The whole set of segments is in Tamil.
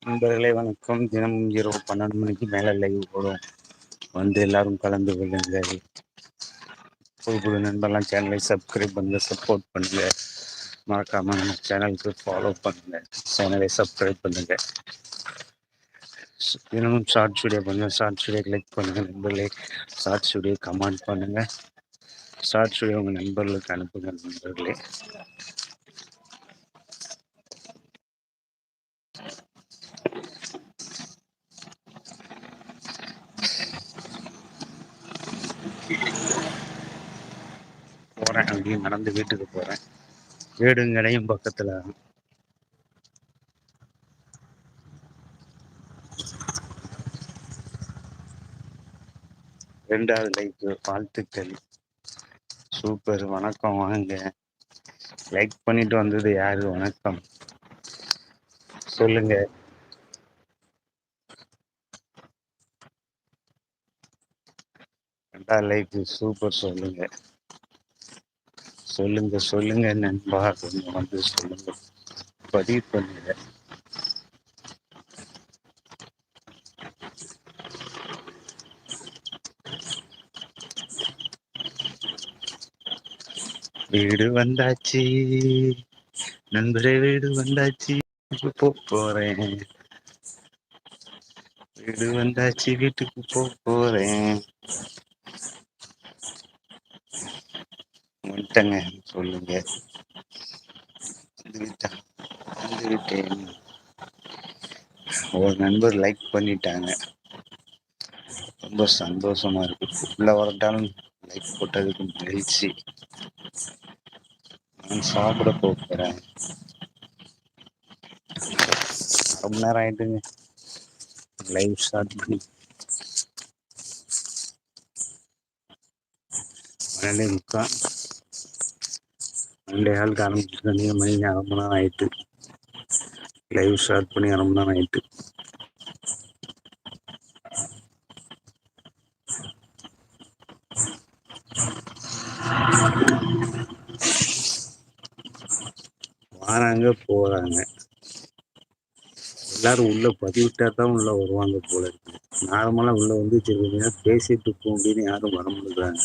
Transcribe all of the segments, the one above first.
நண்பர்களே வணக்கம். தினமும் இரவு 12 மணிக்கு மேலே லைவ் போடும். வந்து எல்லாரும் கலந்து கொள்ளுங்கள். புது புது நண்பர்லாம் சேனலை சப்ஸ்கிரைப் பண்ணுங்க, சப்போர்ட் பண்ணுங்க. மறக்காம நம்ம சேனலுக்கு ஃபாலோ பண்ணுங்க, சேனலை சப்ஸ்கிரைப் பண்ணுங்க. தினமும் ஷார்ட் வீடியோ பண்ணுங்க, ஷார்ட் வீடியோ லைக் பண்ணுங்க நண்பர்களே. ஷார்ட் வீடியோ கமெண்ட் பண்ணுங்க, ஷார்ட் வீடியோ உங்கள் நண்பர்களுக்கு அனுப்புங்க நண்பர்களே. போகிறேன், அப்படியே நடந்து வீட்டுக்கு போகிறேன். வீடும் கடையும் பக்கத்தில். 2வது லைக். வாழ்த்துக்கள், சூப்பர். வணக்கம், வாங்க. லைக் பண்ணிட்டு வந்தது யாரு? வணக்கம் சொல்லுங்க. Like super. சொல்லுங்க சொல்லுங்க சொல்லுங்க நண்பா, கொஞ்சம் வந்து சொல்லுங்க, பதிவு பண்ணுங்க. வீடு வந்தாச்சு நண்பரே, வீடு வந்தாச்சு, போறேன். வீடு வந்தாச்சு, வீட்டுக்கு போறேன். வந்துட்டங்க. சொல்லுங்க. வந்துவிட்டேன். ஒரு நண்பர் லைக் பண்ணிட்டாங்க, ரொம்ப சந்தோஷமா இருக்கு. உள்ள வரட்டாலும் லைக் போட்டதுக்கு மகிழ்ச்சி. நான் சாப்பிட போகிறேன். ரொம்ப நேரம் ஆயிட்டுங்க லைவ் ஸ்டார்ட் பண்ணி. 12:30 2 ஆரம்பிச்சு. மணி 1/2 மணி நேரம் ஆயிட்டு. லைவ் ஸ்டார்ட் பண்ணி 1/2 மணி நேரம் ஆயிட்டு. வாராங்க போறாங்க, எல்லாரும் உள்ள பதிவிட்டா தான் உள்ள வருவாங்க போல இருக்கு. நார்மலா உள்ள வந்து சரி பேசிட்டு இருக்கோம் அப்படின்னு யாரும் வர முடியறாங்க.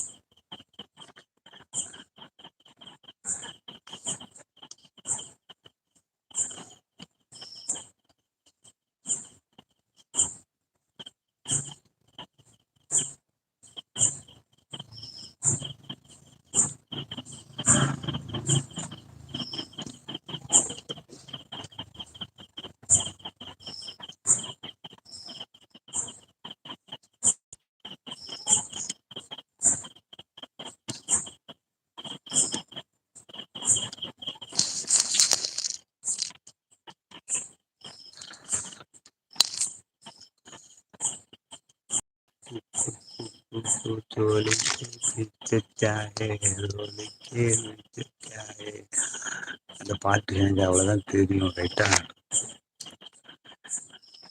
அந்த பாட்டு எனக்கு அவ்வளவுதான் தெரியும். ரைட்டா,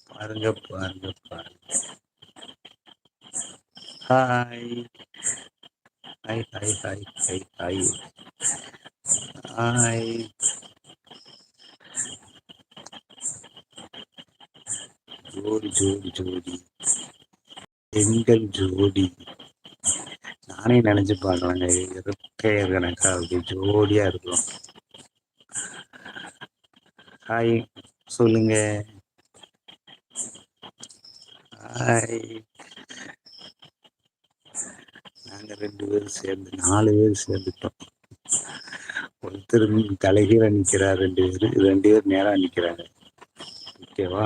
பாருங்க பாருங்க பாருங்க. Hi hi hi hi hi hi hi. ஜோடி ஜோடி ஜோடி, எங்கள் ஜோடி. நானே நினைச்சு பாக்குறேங்க, இயற்கையர் கணக்கா அப்படி ஜோடியா இருக்கும். ஹாய் சொல்லுங்க. ஹாய். நாங்க 2 பேரும் சேர்ந்து 4 பேர் சேர்ந்துட்டோம். ஒருத்தர் தலைகீழ நிக்கிறார், 2 பேர் நேரா நிக்கிறாங்க. ஓகேவா?